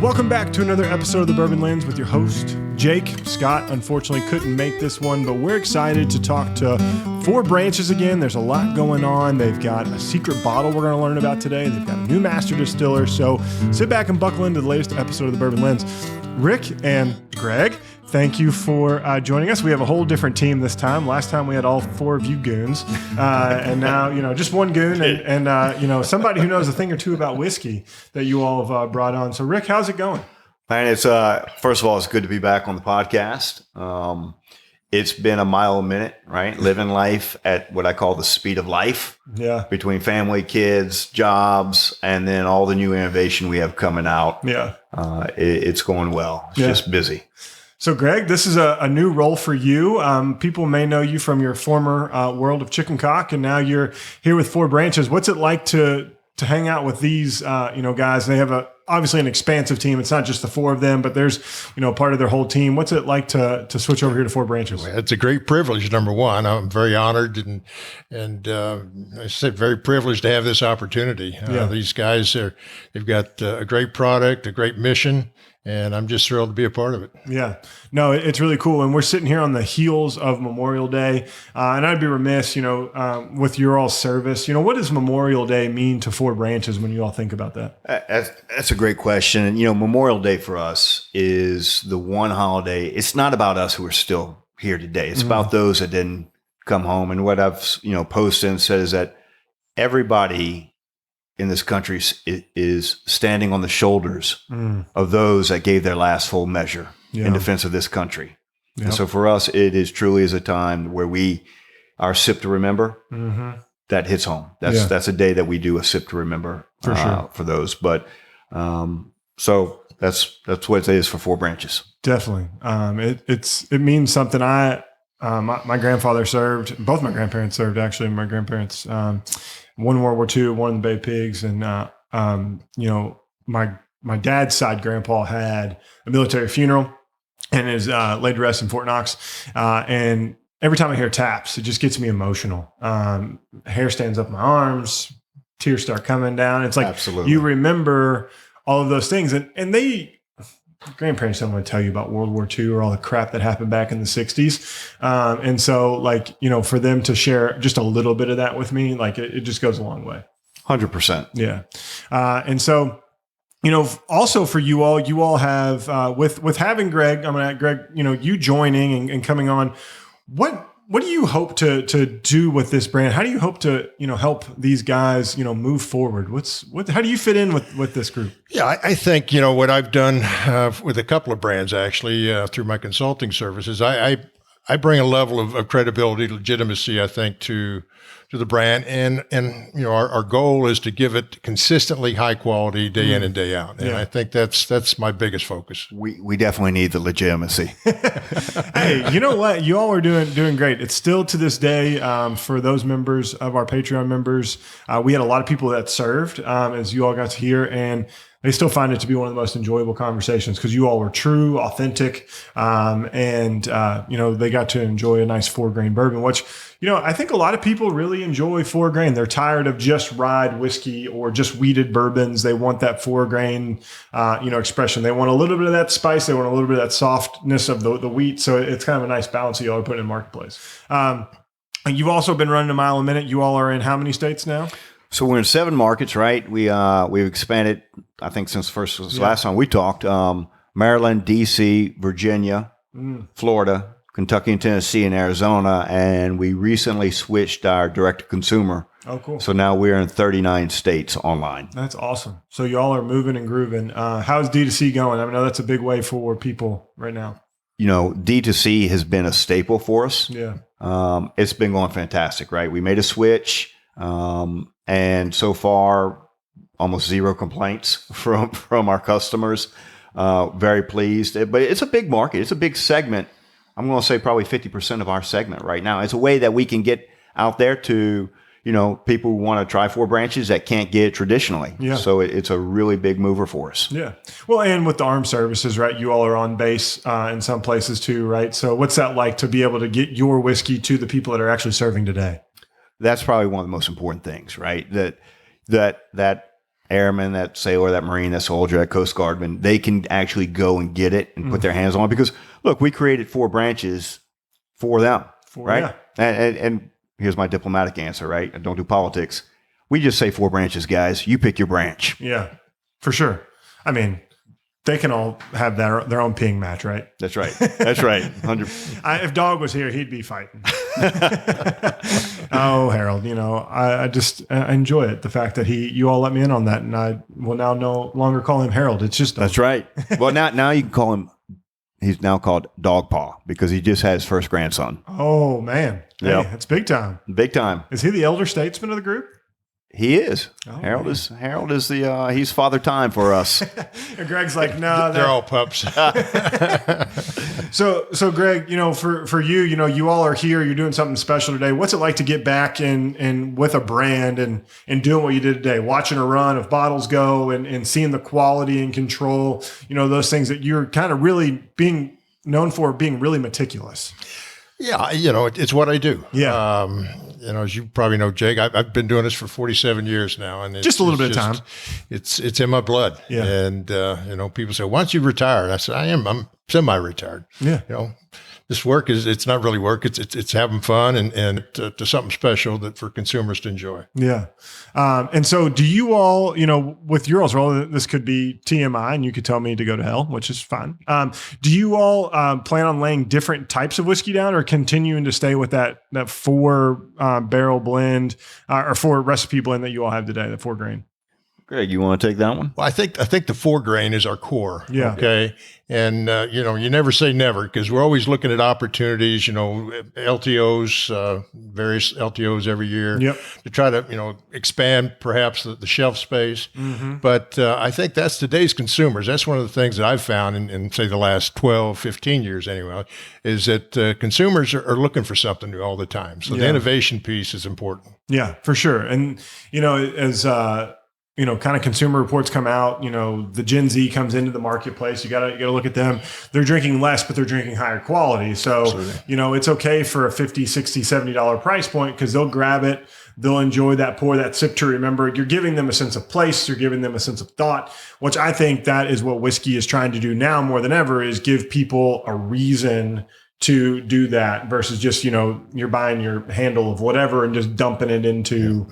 Welcome back to another episode of the Bourbon Lens with your host, Jake. Scott unfortunately couldn't make this one, but we're excited to talk to Four Branches again. There's a lot going on. They've got a secret bottle we're going to learn about today. They've got a new master distiller. So sit back and buckle into the latest episode of the Bourbon Lens. Rick and Greg, thank you for joining us. We have a whole different team this time. Last time we had all four of you goons, and now just one goon and somebody who knows a thing or two about whiskey that you all have brought on. So Rick, how's it going? Man, it's first of all, it's good to be back on the podcast. It's been a mile a minute, right? Living life at what I call the speed of life. Yeah. Between family, kids, jobs, and then all the new innovation we have coming out. Yeah. It's going well. It's just busy. So, Greg, this is a new role for you. People may know you from your former world of Chicken Cock, and now you're here with Four Branches. What's it like to hang out with these guys? They have obviously an expansive team. It's not just the four of them, but there's part of their whole team. What's it like to switch over here to Four Branches? It's a great privilege. Number one, I'm very honored and I said very privileged to have this opportunity. These guys they've got a great product, a great mission. And I'm just thrilled to be a part of it. Yeah. No, it's really cool. And we're sitting here on the heels of Memorial Day. And I'd be remiss, with your all service. What does Memorial Day mean to Four Branches when you all think about that? That's a great question. And, Memorial Day for us is the one holiday. It's not about us who are still here today. It's about those that didn't come home. And what I've, posted and said is that everybody in this country is standing on the shoulders of those that gave their last full measure in defense of this country. Yep. And so for us, it is truly is a time where our sip to remember that hits home. That's a day that we do a sip to remember for sure for those. But so that's what it is for Four Branches. Definitely. It means something. My grandfather served, both my grandparents served actually. My grandparents, one in World War II, one in the Bay of Pigs. And, my dad's side grandpa had a military funeral and is laid to rest in Fort Knox. And every time I hear taps, it just gets me emotional. Hair stands up my arms, tears start coming down. It's like, absolutely, you remember all of those things. And grandparents don't want to tell you about World War II or all the crap that happened back in the 60s. And so for them to share just a little bit of that with me, it just goes a long way. 100%. Yeah. And so, also for you all have, with having Greg, Greg, you joining and coming on, what do you hope to do with this brand? How do you hope to, help these guys, move forward? How do you fit in with this group? Yeah, I think, what I've done with a couple of brands actually through my consulting services, I bring a level of credibility, legitimacy, I think, to the brand. And our goal is to give it consistently high quality day in and day out. And I think that's my biggest focus. We definitely need the legitimacy. Hey, you know what? You all are doing great. It's still to this day, for those members of our Patreon members, we had a lot of people that served, as you all got to hear, and they still find it to be one of the most enjoyable conversations because you all were true, authentic, and they got to enjoy a nice 4-grain bourbon, which, I think a lot of people really enjoy 4-grain. They're tired of just rye whiskey or just wheated bourbons. They want that 4-grain, expression. They want a little bit of that spice. They want a little bit of that softness of the wheat. So it's kind of a nice balance that you all are putting in the marketplace. You've also been running a mile a minute. You all are in how many states now? So we're in 7 markets, right? We've expanded, I think, since last time we talked. Maryland, D.C., Virginia, Florida, Kentucky and Tennessee, and Arizona. And we recently switched our direct-to-consumer. Oh, cool. So now we're in 39 states online. That's awesome. So y'all are moving and grooving. How's D2C going? I know that's a big way for people right now. D2C has been a staple for us. Yeah. It's been going fantastic, right? We made a switch. And so far, almost zero complaints from our customers. Very pleased. But it's a big market. It's a big segment. I'm going to say probably 50% of our segment right now. It's a way that we can get out there to, people who want to try Four Branches that can't get it traditionally. Yeah. So it's a really big mover for us. Yeah. Well, and with the armed services, right? You all are on base in some places too, right? So what's that like to be able to get your whiskey to the people that are actually serving today? That's probably one of the most important things, right? That airman, that sailor, that Marine, that soldier, that Coast Guardman, they can actually go and get it and put their hands on it. Because look, we created Four Branches for them, right? Yeah. And here's my diplomatic answer, right? I don't do politics. We just say Four Branches, guys. You pick your branch. Yeah, for sure. I mean, they can all have their own peeing match, right? That's right. That's right. 100%. If Dog was here, he'd be fighting. Oh, Harold, I enjoy it. The fact that you all let me in on that, and I will now no longer call him Harold. It's just That's right. Well, now you can call him. He's now called Dog Paw because he just had his first grandson. Oh man, yeah, it's big time. Big time. Is he the elder statesman of the group? He is. Oh, Harold is the he's father time for us. And Greg's like, no, they're all pups. So Greg, for you, you all are here. You're doing something special today. What's it like to get back and with a brand and doing what you did today, watching a run of bottles go and seeing the quality and control, those things that you're kind of really being known for, being really meticulous. Yeah, it's what I do. Yeah. As you probably know, Jake, I've been doing this for 47 years now, and just a little bit of time. It's in my blood. Yeah. And people say, "Why don't you retire?" And I said, I'm semi-retired. Yeah. This work it's not really work. It's having fun and to something special that for consumers to enjoy. Yeah. And so do you all, with your all's role, this could be TMI and you could tell me to go to hell, which is fine. Do you all plan on laying different types of whiskey down or continuing to stay with that 4 barrel blend or 4 recipe blend that you all have today, the 4 grain? Greg, you want to take that one? Well, I think the 4 grain is our core. Yeah. Okay. And, you never say never because we're always looking at opportunities, LTOs, various LTOs every year to try to, expand perhaps the shelf space. Mm-hmm. But I think that's today's consumers. That's one of the things that I've found in say, the last 12, 15 years anyway, is that consumers are looking for something new all the time. So the innovation piece is important. Yeah, for sure. And, as kind of consumer reports come out, the Gen Z comes into the marketplace. You gotta look at them. They're drinking less, but they're drinking higher quality. So, absolutely. It's okay for a $50, $60, $70 price point because they'll grab it. They'll enjoy that pour, that sip to remember. You're giving them a sense of place. You're giving them a sense of thought, which I think that is what whiskey is trying to do now more than ever is give people a reason to do that versus just, you're buying your handle of whatever and just dumping it into,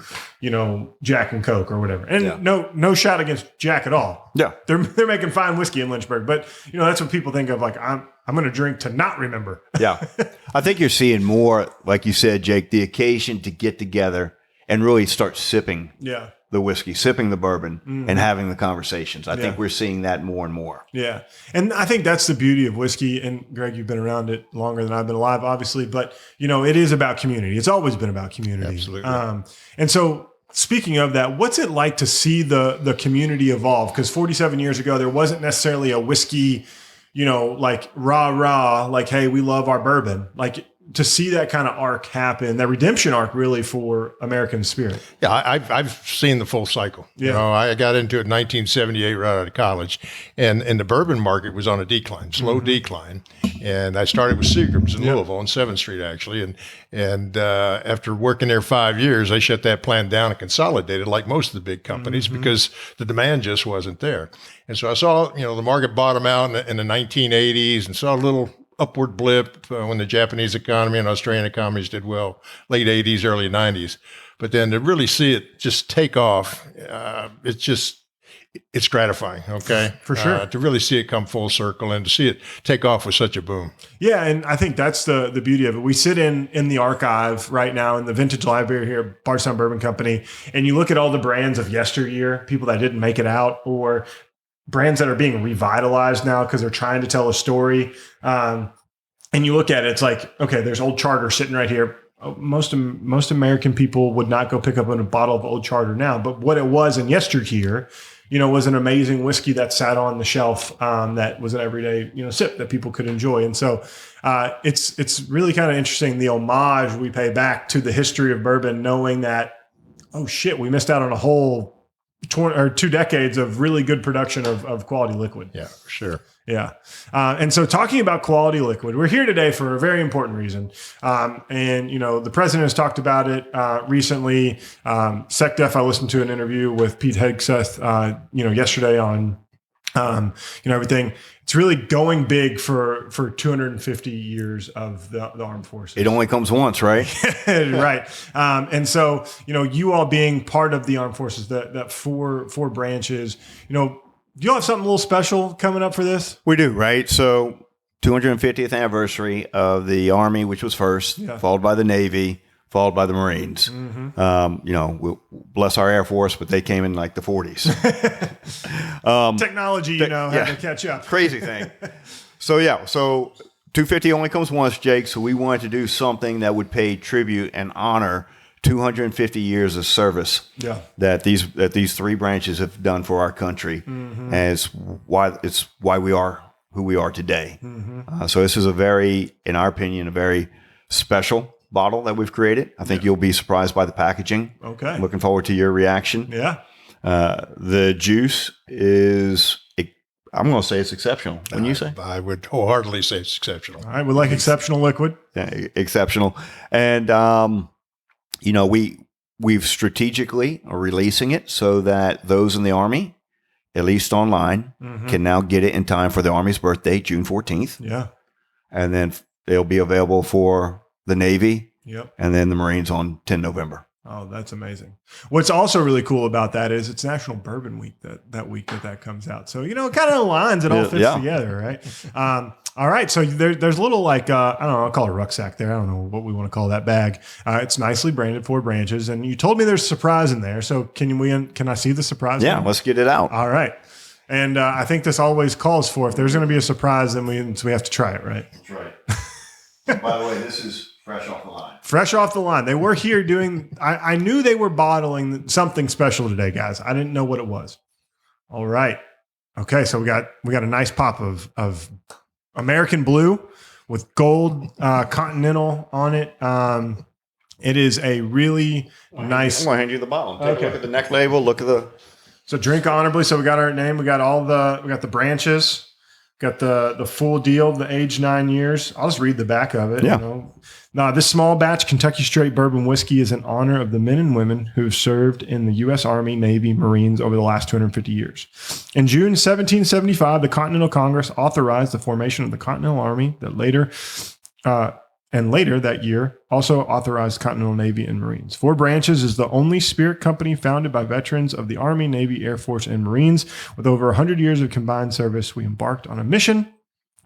Jack and Coke or whatever. And no shot against Jack at all. Yeah. They're making fine whiskey in Lynchburg, but that's what people think of. Like I'm going to drink to not remember. Yeah. I think you're seeing more, like you said, Jake, the occasion to get together and really start sipping. Yeah. The whiskey, sipping the bourbon, and having the conversations. I think we're seeing that more and more. Yeah. And I think that's the beauty of whiskey. And Greg, you've been around it longer than I've been alive, obviously. But, it is about community. It's always been about community. Absolutely. And so speaking of that, what's it like to see the community evolve? Because 47 years ago, there wasn't necessarily a whiskey, like rah, like, hey, we love our bourbon. Like, to see that kind of arc happen, that redemption arc really for American spirit. Yeah, I've seen the full cycle. Yeah. I got into it in 1978 right out of college, and the bourbon market was on a decline, slow decline. And I started with Seagram's in Louisville on 7th Street, actually. And after working there 5 years, I shut that plant down and consolidated like most of the big companies because the demand just wasn't there. And so I saw, the market bottom out in the 1980s and saw a little upward blip when the Japanese economy and Australian economies did well, late 80s, early 90s. But then to really see it just take off, it's gratifying, okay? For sure. To really see it come full circle and to see it take off with such a boom. Yeah, and I think that's the beauty of it. We sit in the archive right now in the vintage library here at Bardstown Bourbon Company, and you look at all the brands of yesteryear, people that didn't make it out, or brands that are being revitalized now because they're trying to tell a story. And you look at it, it's like, okay, there's Old Charter sitting right here. Most American people would not go pick up a bottle of Old Charter now, but what it was in yesteryear, was an amazing whiskey that sat on the shelf that was an everyday, sip that people could enjoy. And so it's really kind of interesting, the homage we pay back to the history of bourbon, knowing that, oh shit, we missed out on a whole 2 decades of really good production of quality liquid. Yeah, for sure. Yeah. And so talking about quality liquid, we're here today for a very important reason. And, the president has talked about it recently. SecDef, I listened to an interview with Pete Hegseth, yesterday on, everything. It's really going big for 250 years of the armed forces. It only comes once, right? Right. And so, you all being part of the armed forces, that four branches, do you all have something a little special coming up for this? We do, right? So 250th anniversary of the Army, which was first, followed by the Navy, followed by the Marines. Mm-hmm. We'll bless our Air Force, but they came in like the 40s. Technology, had to catch up. Crazy thing. So 250 only comes once, Jake. So we wanted to do something that would pay tribute and honor 250 years of service that these three branches have done for our country, and it's why we are who we are today. Mm-hmm. So this is in our opinion, a very special bottle that we've created. I think you'll be surprised by the packaging. Okay, I'm looking forward to your reaction. Yeah, the juice is. I'm going to say it's exceptional. Wouldn't you say? I would wholeheartedly say it's exceptional. All right, we like exceptional liquid. Yeah, exceptional, and. We've strategically are releasing it so that those in the Army, at least online, can now get it in time for the Army's birthday, June 14th. Yeah. And then it'll be available for the Navy. Yep. And then the Marines on 10 November. Oh, that's amazing. What's also really cool about that is it's National Bourbon Week that week that comes out. So, it kind of aligns. It all fits together, right? All right. So there's a little I don't know, I'll call it a rucksack there. I don't know what we want to call that bag. It's nicely branded, Four Branches. And you told me there's a surprise in there. So can I see the surprise? Yeah, let's get it out. All right. And I think this always calls for, if there's going to be a surprise, then we have to try it, right? That's right. By the way, this is fresh off the line. Fresh off the line. They were here I knew they were bottling something special today, guys. I didn't know what it was. All right. Okay. So we got a nice pop of American Blue with gold Continental on it. It is a really nice. I'm going to hand you the bottle. Take a look at the neck label. Look at the. So drink honorably. So we got our name. We got the branches. Got the full deal, the age 9 years. I'll just read the back of it. Yeah. Now, this small batch Kentucky Straight Bourbon Whiskey is in honor of the men and women who have served in the U.S. Army, Navy, Marines over the last 250 years. In June 1775, the Continental Congress authorized the formation of the Continental Army that later that year also authorized Continental Navy and Marines. Four Branches is the only spirit company founded by veterans of the Army, Navy, Air Force, and Marines. With over 100 years of combined service, we embarked on a mission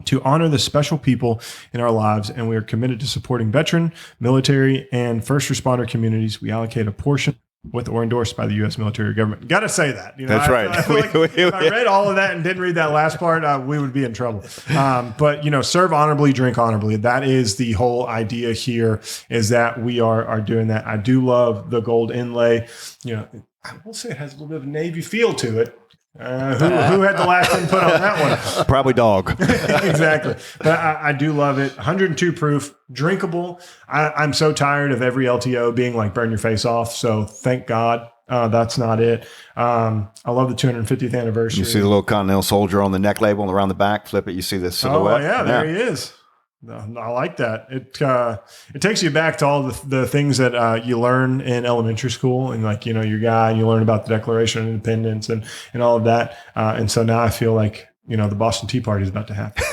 to honor the special people in our lives, and we are committed to supporting veteran, military, and first responder communities. We allocate a portion with or endorsed by the U.S. military government. Got to say that. That's right. I feel like if I read all of that and didn't read that last part, we would be in trouble. But, serve honorably, drink honorably. That is the whole idea here, is that we are doing that. I do love the gold inlay. I will say it has a little bit of a Navy feel to it. Who had the last input on that one? Probably dog. Exactly. But I do love it. 102 proof, drinkable. I'm so tired of every LTO being like burn your face off. So thank God that's not it. I love the 250th anniversary. You see the little Continental soldier on the neck label around the back. Flip it. You see the silhouette. Oh, yeah. There he is. I like that. It takes you back to all the things that you learn in elementary school, and your guy, and you learn about the Declaration of Independence and all of that. And so now I feel like the Boston Tea Party is about to happen.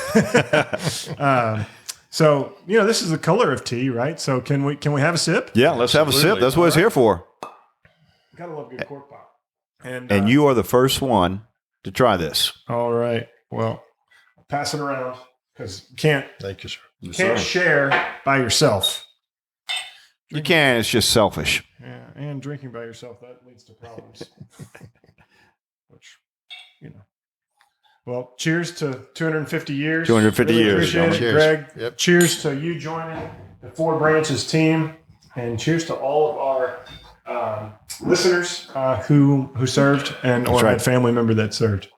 So this is the color of tea, right? So can we have a sip? Yeah, let's have a sip. That's what it's here for. Gotta love good cork pop. And you are the first one to try this. All right. Well, I'll pass it around. Because you can't. Thank you, sir. You can't share by yourself. You can. It's just selfish. Yeah, and drinking by yourself, that leads to problems. Which, Well, cheers to 250 years. 250 really years. Appreciate it, Cheers. Greg. Yep. Cheers to you joining the Four Branches team, and cheers to all of our listeners who served and or had family member that served.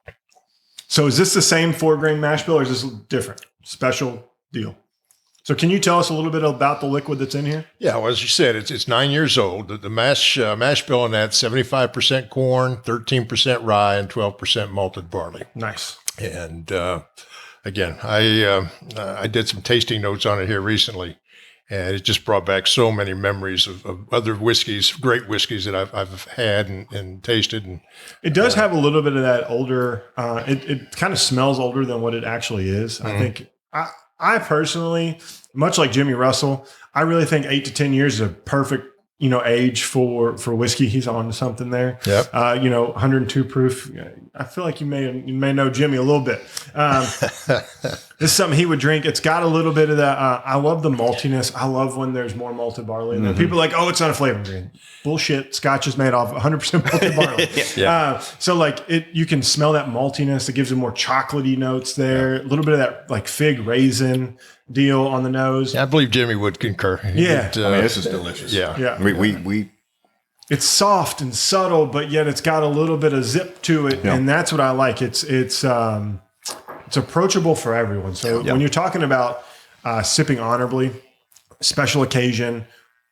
So is this the same 4-grain mash bill, or is this different? Special deal? So can you tell us a little bit about the liquid that's in here? Yeah, well, as you said, it's 9 years old. The mash bill in that 75% corn, 13% rye, and 12% malted barley. Nice. And again, I did some tasting notes on it here recently, and it just brought back so many memories of other whiskeys, great whiskeys that I've had and tasted. And it does have a little bit of that older. It kind of smells older than what it actually is. I think I personally, much like Jimmy Russell, I really think 8 to 10 years is a perfect, age for whiskey. He's on to something there. Yep. 102 proof. I feel like you may know Jimmy a little bit. This is something he would drink. It's got a little bit of that. I love the maltiness. I love when there's more malted barley in there. People are like, oh, it's not a flavor ingredient. Bullshit. Scotch is made off 100% malted barley. Yeah. So like you can smell that maltiness. It gives it more chocolatey notes there. A little bit of that like fig raisin deal on the nose. I believe Jimmy would concur. Yeah. This is delicious. Yeah. Yeah. We It's soft and subtle, but yet it's got a little bit of zip to it, and that's what I like. It's approachable for everyone. So when you're talking about sipping honorably, special occasion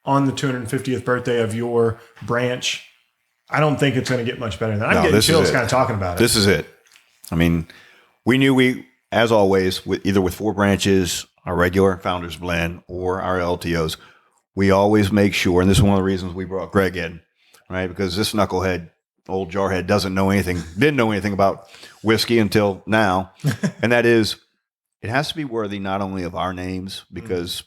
on the 250th birthday of your branch, I don't think it's going to get much better than that. I'm getting chills kind of talking about it. This is it. I mean, we knew as always, either with Four Branches, our regular Founders Blend, or our LTOs, we always make sure, and this is one of the reasons we brought Greg in, right? Because this knucklehead, old jarhead, didn't know anything about whiskey until now. And that is, it has to be worthy not only of our names, because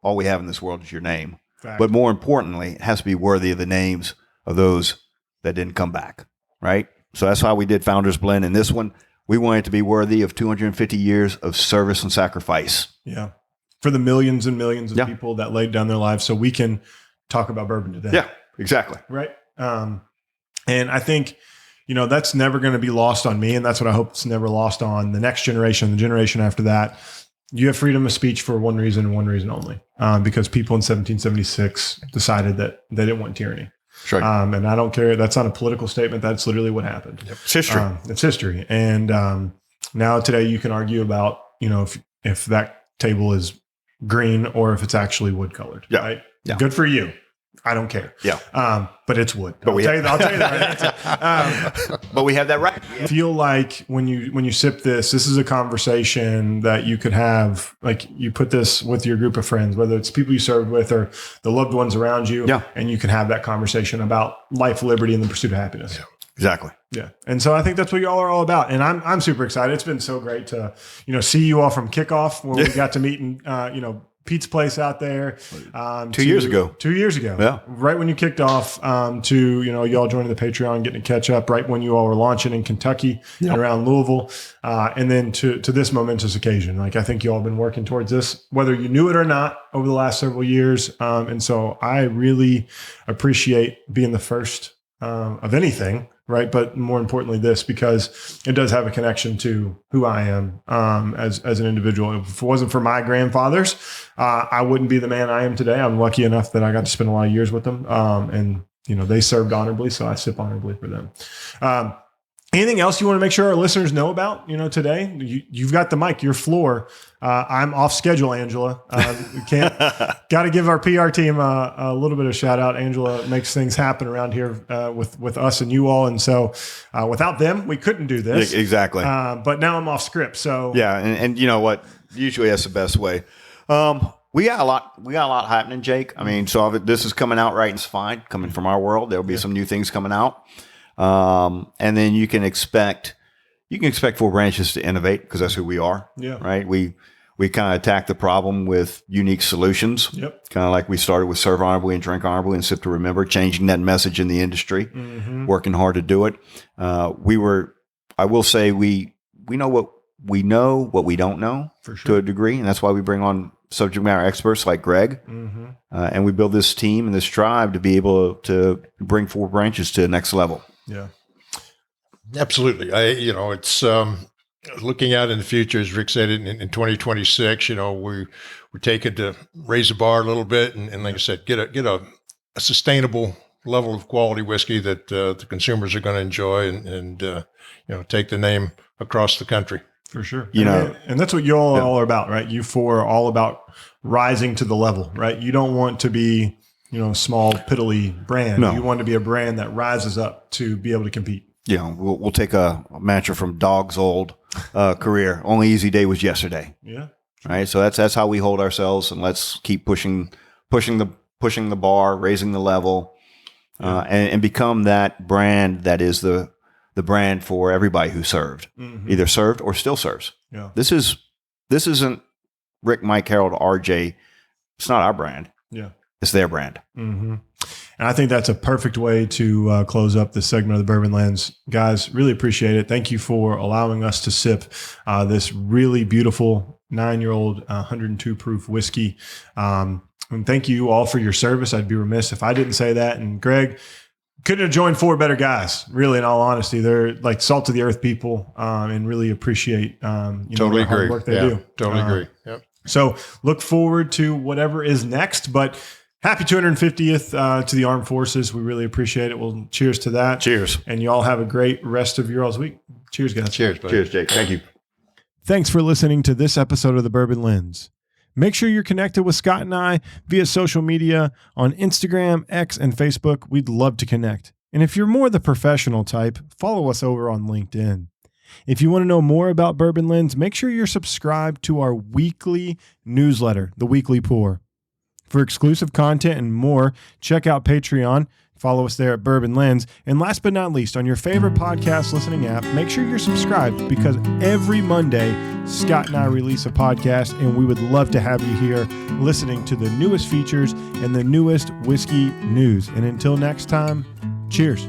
all we have in this world is your name, but more importantly, it has to be worthy of the names of those that didn't come back, right? So that's why we did Founders Blend. And this one, we want it to be worthy of 250 years of service and sacrifice. Yeah. For the millions and millions of people that laid down their lives so we can talk about bourbon today. Yeah, exactly. Right. And I think, that's never going to be lost on me. And that's what I hope it's never lost on the next generation, the generation after that. You have freedom of speech for one reason and one reason only, because people in 1776 decided that they didn't want tyranny. Sure. And I don't care. That's not a political statement. That's literally what happened. Yep. It's history. It's history. And now today you can argue about, if that table is green or if it's actually wood colored. Yeah. Right? Yeah. Good for you. I don't care. Yeah. But it's wood. But I'll tell you the right answer. But we have that right. I feel like when you sip this is a conversation that you could have, like you put this with your group of friends, whether it's people you served with or the loved ones around you. Yeah. And you can have that conversation about life, liberty, and the pursuit of happiness. Yeah. Exactly. Yeah. And so I think that's what y'all are all about. And I'm super excited. It's been so great to, see you all from kickoff where we got to meet in, Pete's place out there. 2 years ago. 2 years ago. Yeah. Right when you kicked off to, y'all joining the Patreon, getting to catch up right when you all were launching in Kentucky and around Louisville. And then to this momentous occasion. Like, I think you all have been working towards this, whether you knew it or not, over the last several years. And so I really appreciate being the first of anything. Right. But more importantly, this, because it does have a connection to who I am as an individual. If it wasn't for my grandfathers, I wouldn't be the man I am today. I'm lucky enough that I got to spend a lot of years with them. And they served honorably. So I sip honorably for them. Anything else you want to make sure our listeners know about, today? You've got the mic, your floor. I'm off schedule, Angela. Got to give our PR team a little bit of shout out. Angela makes things happen around here with us and you all. And so without them, we couldn't do this. Exactly. But now I'm off script. So yeah. And you know what? Usually that's the best way. We got a lot happening, Jake. I mean, so if this is coming out right, it's fine. Coming from our world, there'll be some new things coming out. And then you can expect Four Branches to innovate, because that's who we are. Yeah. Right. We kind of attack the problem with unique solutions. Yep. Kind of like we started with serve honorably and drink honorably and sip to remember, changing that message in the industry, working hard to do it. I will say we know what we don't know, for sure, to a degree. And that's why we bring on subject matter experts like Greg. And we build this team and this tribe to be able to bring Four Branches to the next level. Yeah. Absolutely. It's looking out in the future, as Rick said, in 2026, we're taking to raise the bar a little bit. And like I said, get a sustainable level of quality whiskey that the consumers are going to enjoy and take the name across the country. For sure. And that's what you all are about, right? You four are all about rising to the level, right? You don't want to be, a small piddly brand. No. You want to be a brand that rises up to be able to compete. We'll take a mantra from Dog's old career. Only easy day was yesterday. Yeah. Right. So that's how we hold ourselves, and let's keep pushing the bar, raising the level, and become that brand that is the brand for everybody who served, either served or still serves. Yeah. This isn't Rick, Mike, Harold, RJ. It's not our brand. Yeah. It's their brand. Mm-hmm. And I think that's a perfect way to close up this segment of the Bourbon Lens. Guys, really appreciate it. Thank you for allowing us to sip this really beautiful 9-year-old 102 proof whiskey. And thank you all for your service. I'd be remiss if I didn't say that. And Greg, couldn't have joined 4 better guys, really, in all honesty. They're like salt of the earth people, and really appreciate totally the hard agree. work they do. Totally agree. Yep. So look forward to whatever is next, but happy 250th to the Armed Forces. We really appreciate it. Well, cheers to that. Cheers. And you all have a great rest of your all's week. Cheers, guys. Cheers, buddy. Cheers, Jake. Thank you. Thanks for listening to this episode of the Bourbon Lens. Make sure you're connected with Scott and I via social media on Instagram, X, and Facebook. We'd love to connect. And if you're more the professional type, follow us over on LinkedIn. If you want to know more about Bourbon Lens, make sure you're subscribed to our weekly newsletter, The Weekly Pour. For exclusive content and more, check out Patreon. Follow us there at Bourbon Lens. And last but not least, on your favorite podcast listening app, make sure you're subscribed, because every Monday, Scott and I release a podcast, and we would love to have you here listening to the newest features and the newest whiskey news. And until next time, cheers.